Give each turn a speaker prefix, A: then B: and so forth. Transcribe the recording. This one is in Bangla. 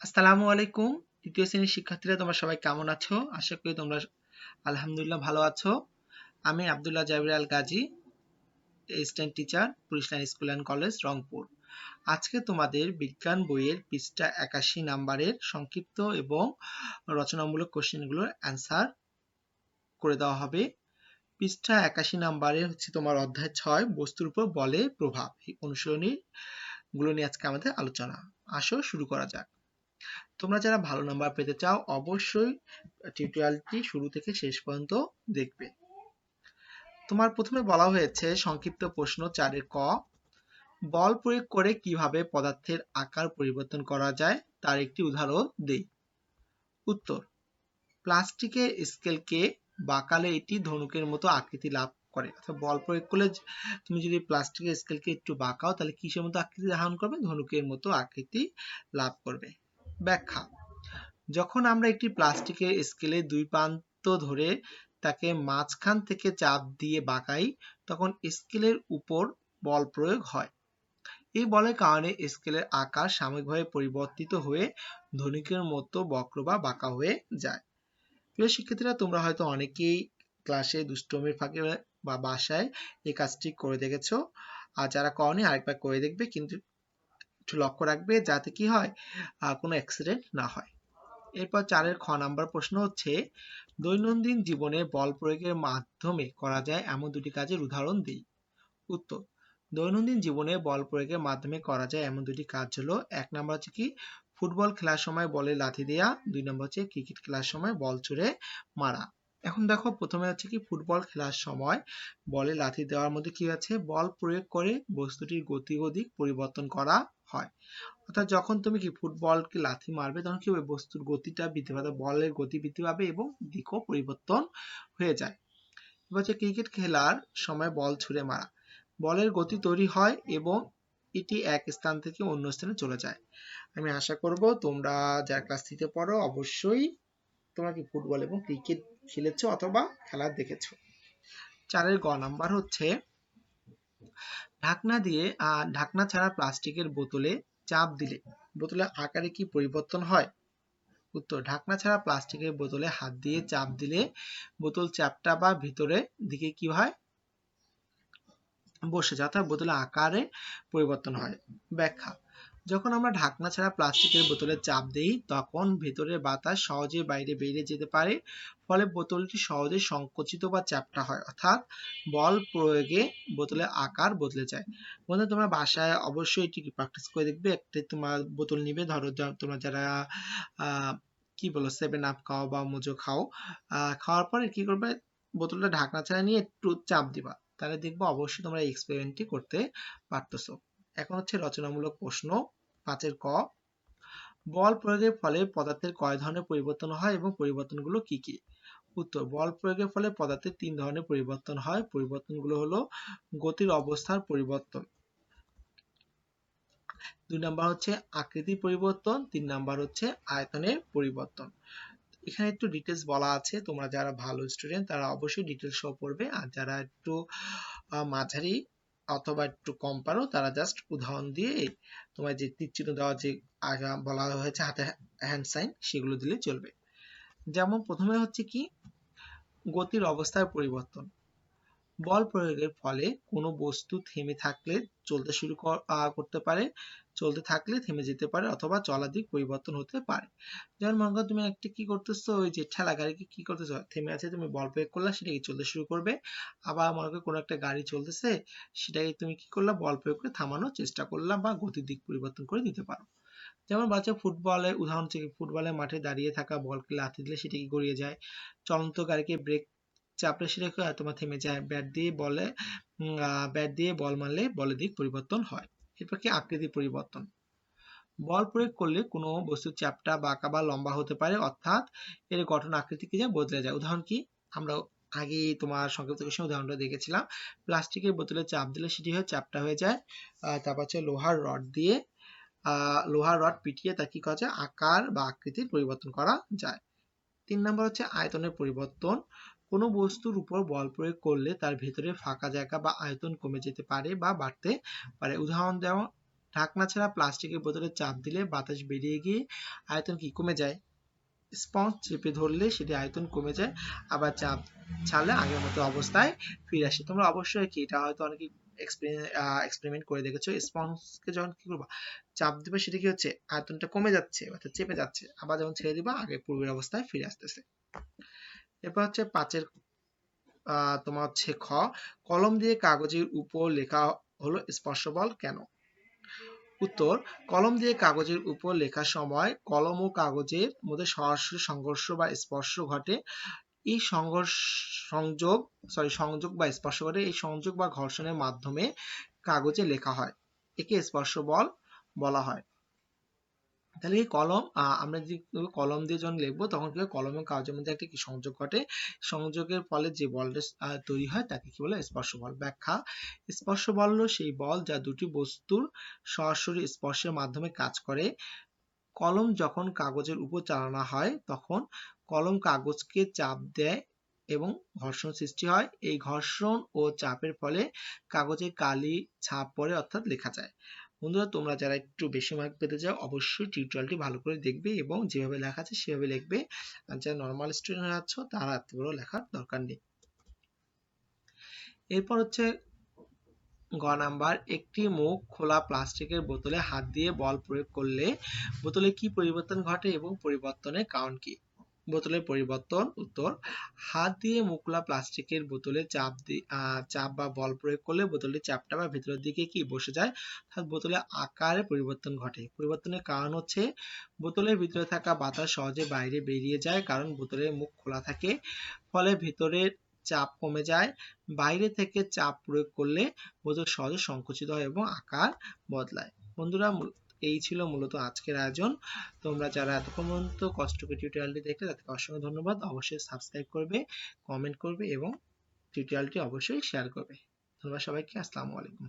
A: আসসালামু আলাইকুম। তৃতীয় শ্রেণীর শিক্ষার্থীরা তোমরা সবাই কেমন আছো? আশা করি তোমরা আলহামদুলিল্লাহ ভালো আছো। আমি Abdullah Jabir Al Gazi, assistant teacher, police line school and college, Rangpur. আজকে তোমাদের বিজ্ঞান বইয়ের পৃষ্ঠা ৮১ নাম্বারের সংক্ষিপ্ত এবং রচনামূলক কোশ্চেনগুলোর অ্যান্সার করে দেওয়া হবে। পৃষ্ঠা ৮১ নাম্বারে হচ্ছে তোমার অধ্যায় ৬ বস্তুর উপর বলের প্রভাব। এই অনুশীলনী গুলো নিয়ে আজকে আমাদের আলোচনা। আসো শুরু করা যাক। তোমরা যারা ভালো নাম্বার পেতে চাও অবশ্যই টিউটোরিয়ালটি শুরু থেকে শেষ পর্যন্ত দেখবে। তোমার প্রথমে বলা হয়েছে সংক্ষিপ্ত প্রশ্ন ৪ ক, বল প্রয়োগ করে কিভাবে পদার্থের আকার পরিবর্তন করা যায় তার একটি উদাহরণ দেই। উত্তর, প্লাস্টিকের স্কেলকে বাঁকালে এটি ধনুকের মতো আকৃতি লাভ করে। অর্থাৎ বল প্রয়োগ করলে তুমি যদি প্লাস্টিকের স্কেলকে একটু বাঁকাও তাহলে কিসের মতো আকৃতি ধারণ করবে? ধনুকের মতো আকৃতি লাভ করবে। ব্যাখ্যা, যখন আমরা একটি প্লাস্টিকের স্কেলে দুই প্রান্ত ধরে তাকে মাঝখান থেকে চাপ দিয়ে বাঁকাই তখন স্কেলের উপর বল প্রয়োগ হয়। এই বলের কারণে স্কেলের আকার সাময়িকভাবে পরিবর্তিত হয়ে ধনুকের মতো বক্র বা বাঁকা হয়ে যায়। প্রিয় শিক্ষার্থীরা, তোমরা হয়তো অনেকেই ক্লাসে দুষ্টমির ফাঁকে বা বাসায় এই কাজটি করে দেখেছো। আর যারা করনি আরেকবার করে দেখবে, কিন্তু একটু লক্ষ্য রাখবে যাতে কি হয়, কোনো অ্যাক্সিডেন্ট না হয়। এরপর ৪ খ নাম্বার প্রশ্ন হচ্ছে, দৈনন্দিন জীবনে বল প্রয়োগের মাধ্যমে করা যায় এমন দুটি কাজের উদাহরণ দিই। উত্তর, দৈনন্দিন জীবনে বল প্রয়োগের মাধ্যমে করা যায় এমন দুটি কাজ হলো, ১ নাম্বার হচ্ছে কি ফুটবল খেলার সময় বলে লাথি দেয়া, ২ নাম্বার হচ্ছে ক্রিকেট খেলার সময় বল ছুঁড়ে মারা। এখন দেখো প্রথমে হচ্ছে কি ফুটবল খেলার সময় বলে লাথি দেওয়ার মধ্যে কি আছে, বল প্রয়োগ করে বস্তুটির গতি ও দিক পরিবর্তন করা হয়। অর্থাৎ যখন তুমি কি ফুটবলকে লাথি মারবে তখন কি হবে, বস্তুর গতিটা বৃদ্ধি পাবে, বলের গতি বৃদ্ধি পাবে এবং দিকও পরিবর্তন হয়ে যায়। এবার হচ্ছে ক্রিকেট খেলার সময় বল ছুঁড়ে মারা, বলের গতি তৈরি হয় এবং এটি এক স্থান থেকে অন্য স্থানে চলে যায়। আমি আশা করব তোমরা যারা ক্লাস 3 তে পড়ো অবশ্যই তোমরা কি ফুটবল এবং ক্রিকেট খেলেছো অথবা খেলা দেখেছো। ৪ গ নাম্বার হচ্ছে, ঢাকনা ছাড়া প্লাস্টিকের বোতলে চাপ দিলে বোতলের আকারে কি পরিবর্তন হয়? উত্তর, ঢাকনা ছাড়া প্লাস্টিকের বোতলে হাত দিয়ে চাপ দিলে বোতল চ্যাপ্টা বা ভিতরের দিকে কি হয়, বসে যায়, অর্থাৎ বোতলের আকারে পরিবর্তন হয়। ব্যাখ্যা, যখন আমরা ঢাকনা ছাড়া প্লাস্টিকের বোতলে চাপ দিই তখন ভেতরের বাতাস সহজে বাইরে বেরিয়ে যেতে পারে, ফলে বোতলটি সহজে সংকুচিত বা চ্যাপ্টা হয়, অর্থাৎ বল প্রয়োগে বোতলের আকার বদলে যায়। বন্ধু, তোমরা বাসায় অবশ্যই এটি প্র্যাকটিস করে দেখবে। একটা তোমার বোতল নিবে, ধরো তোমরা যারা আহ কি বলো 7 আপ খাও বা মোজো খাও, খাওয়ার পরে কি করবে, বোতলটা ঢাকনা ছাড়া নিয়ে একটু চাপ দিবা, তাহলে দেখবো অবশ্যই তোমরা এই এক্সপেরিমেন্টটি করতে পারতেছো। এখন হচ্ছে রচনামূলক প্রশ্ন ৫ ক, বল প্রয়োগের ফলে পদার্থের কয় ধরনের পরিবর্তন হয় এবং পরিবর্তনগুলো কি কি? উত্তর, বল প্রয়োগের ফলে পদার্থের ৩ ধরনের পরিবর্তন হয়। পরিবর্তনগুলো হলো গতির অবস্থার পরিবর্তন, ২ নাম্বার হচ্ছে আকৃতির পরিবর্তন, ৩ নাম্বার হচ্ছে আয়তনের পরিবর্তন। এখানে একটু ডিটেলস বলা আছে, তোমরা যারা ভালো স্টুডেন্ট তারা অবশ্যই ডিটেলস সহ পড়বে, আর যারা একটু মাঝারি অথবা একটু কম পারো তারা জাস্ট উদাহরণ দিয়ে তোমার যে তীরচিহ্ন দেওয়া যে বলা হয়েছে হাতে হ্যান্ড সাইন সেগুলো দিলে চলবে। যেমন প্রথমে হচ্ছে কি গতির অবস্থার পরিবর্তন, বল প্রয়োগের ফলে কোনো বস্তু থেমে থাকলে চলতে শুরু করতে পারে, চলতে থাকলে থেমে যেতে পারে অথবা চলার দিক পরিবর্তন হতে পারে। যেমন মনে করো তুমি একটা কি করতেছো, ওই যে ঠেলা গাড়িকে কি করতেছো, থেমে আছে, তুমি বল প্রয়োগ করলা সেটাকে চলতে শুরু করবে। আবার মনে করো কোনো একটা গাড়ি চলতেছে, সেটাকে তুমি কি করলা, বল প্রয়োগ করে থামানোর চেষ্টা করলা বা গতির দিক পরিবর্তন করে দিতে পারো। যেমন বাচ্চা ফুটবলের উদাহরণ হচ্ছে ফুটবলের মাঠে দাঁড়িয়ে থাকা বলকে লাথি দিলে সেটা কি গড়িয়ে যায়, চলন্ত গাড়িকে ব্রেক চাপলে সেটা তোমার থেমে যায়, ব্যাট দিয়ে বল মারলে বলের দিক পরিবর্তন হয়। এরপর কি আকৃতি পরিবর্তন, বল প্রয়োগ করলে কোনো বস্তু চ্যাপ্টা বাঁকা বা লম্বা হতে পারে, অর্থাৎ এর গঠন আকৃতি কি যায়, বদলে যায়। উদাহরণ কি, আমরা আগে তোমার সংক্ষিপ্ত কোশ্চেন উদাহরণটা দেখেছিলাম, প্লাস্টিকের বোতলে চাপ দিলে সেটি হয় চ্যাপ্টা হয়ে যায়। তারপর হচ্ছে লোহার রড পিটিয়ে তা কি করা যায়, আকার বা আকৃতির পরিবর্তন করা যায়। ৩ নম্বর হচ্ছে আয়তনের পরিবর্তন, কোনো বস্তুর উপর বল প্রয়োগ করলে তার ভেতরে ফাঁকা জায়গা বা আয়তন কমে যেতে পারে বা বাড়তে পারে। উদাহরণ দেওয়া, ঢাকনা ছাড়া প্লাস্টিকের বোতলে চাপ দিলে বাতাস বেরিয়ে গিয়ে আয়তন কি কমে যায়? স্পঞ্জ চেপে ধরলে সেটি আয়তন কমে যায়, আবার চাপ ছাড়লে আগের মতো অবস্থায় ফিরে আসে। তোমরা অবশ্যই কি এটা হয়তো অনেকে এক্সপেরিমেন্ট করে দেখেছো, স্পঞ্জকে যখন কি করবা চাপ দিবে সেটা কি হচ্ছে আয়তনটা কমে যাচ্ছে অর্থাৎ চেপে যাচ্ছে, আবার যখন ছেড়ে দিবা আগে পূর্বের অবস্থায় ফিরে আসতেছে। এরপর হচ্ছে পাঁচের তোমার হচ্ছে খ, কলম দিয়ে কাগজের উপর লেখা হলো স্পর্শ বল কেন? উত্তর, কলম দিয়ে কাগজের উপর লেখার সময় কলম ও কাগজের মধ্যে সরাসরি সংঘর্ষ বা স্পর্শ ঘটে। এই সংযোগ বা স্পর্শ ঘটে, এই সংযোগ বা ঘর্ষণের মাধ্যমে কাগজে লেখা হয়, একে স্পর্শ বল বলা হয়। তাহলে এই কলম আমরা যদি কলম দিয়ে যখন লিখবো তখন কি হয়, কলম এবং কাগজের মধ্যে একটা কি সংযোগ ঘটে, সংযোগের ফলে যে বলটা তৈরি হয় তাকে কি বলে? স্পর্শ বল। ব্যাখ্যা, স্পর্শ বল হলো সেই বল যা দুটি বস্তুর সরাসরি স্পর্শের মাধ্যমে কাজ করে। কলম যখন কাগজের উপর চালানো হয় তখন কলম কাগজকে চাপ দেয় এবং ঘর্ষণ সৃষ্টি হয়। এই ঘর্ষণ ও চাপের ফলে কাগজে কালি ছাপ পড়ে অর্থাৎ লেখা যায়। বন্ধুরা, তোমরা যারা একটু বেশি মার্ক পেতে চাও অবশ্যই টিউটোরিয়ালটি ভালো করে দেখবে এবং যেভাবে লেখা আছে সেভাবে লিখবে। আর যারা নর্মাল স্টুডেন্ট আছো তারা এত বড় লেখার দরকার নেই। এরপর হচ্ছে গ নাম্বার, একটি মুখ খোলা প্লাস্টিকের বোতলে হাত দিয়ে বল প্রয়োগ করলে বোতলে কি পরিবর্তন ঘটে এবং পরিবর্তনের কারণ কি? বোতলের পরিবর্তন। উত্তর, হাত দিয়ে মুখ খোলা প্লাস্টিকের বোতলে চাপ বা বল প্রয়োগ করলে বোতলের চাপটা বা ভেতরের দিকে কি বসে যায়, অর্থাৎ বোতলের আকারে পরিবর্তন ঘটে। পরিবর্তনের কারণ হচ্ছে বোতলের ভিতরে থাকা বাতাস সহজে বাইরে বেরিয়ে যায়, কারণ বোতলের মুখ খোলা থাকে, ফলে ভেতরের চাপ কমে যায়। বাইরে থেকে চাপ প্রয়োগ করলে বোতল সহজে সংকুচিত হয় এবং আকার বদলায়। বন্ধুরা, এই ছিল মূলত আজকের আয়োজন। তোমরা যারা এতক্ষণ পর্যন্ত কষ্ট করে টিউটোরিয়ালটি দেখলে তাদেরকে অসংখ্য ধন্যবাদ। অবশ্যই সাবস্ক্রাইব করবে, কমেন্ট করবে এবং টিউটোরিয়ালটি অবশ্যই শেয়ার করবে। ধন্যবাদ সবাইকে। আসসালামু আলাইকুম।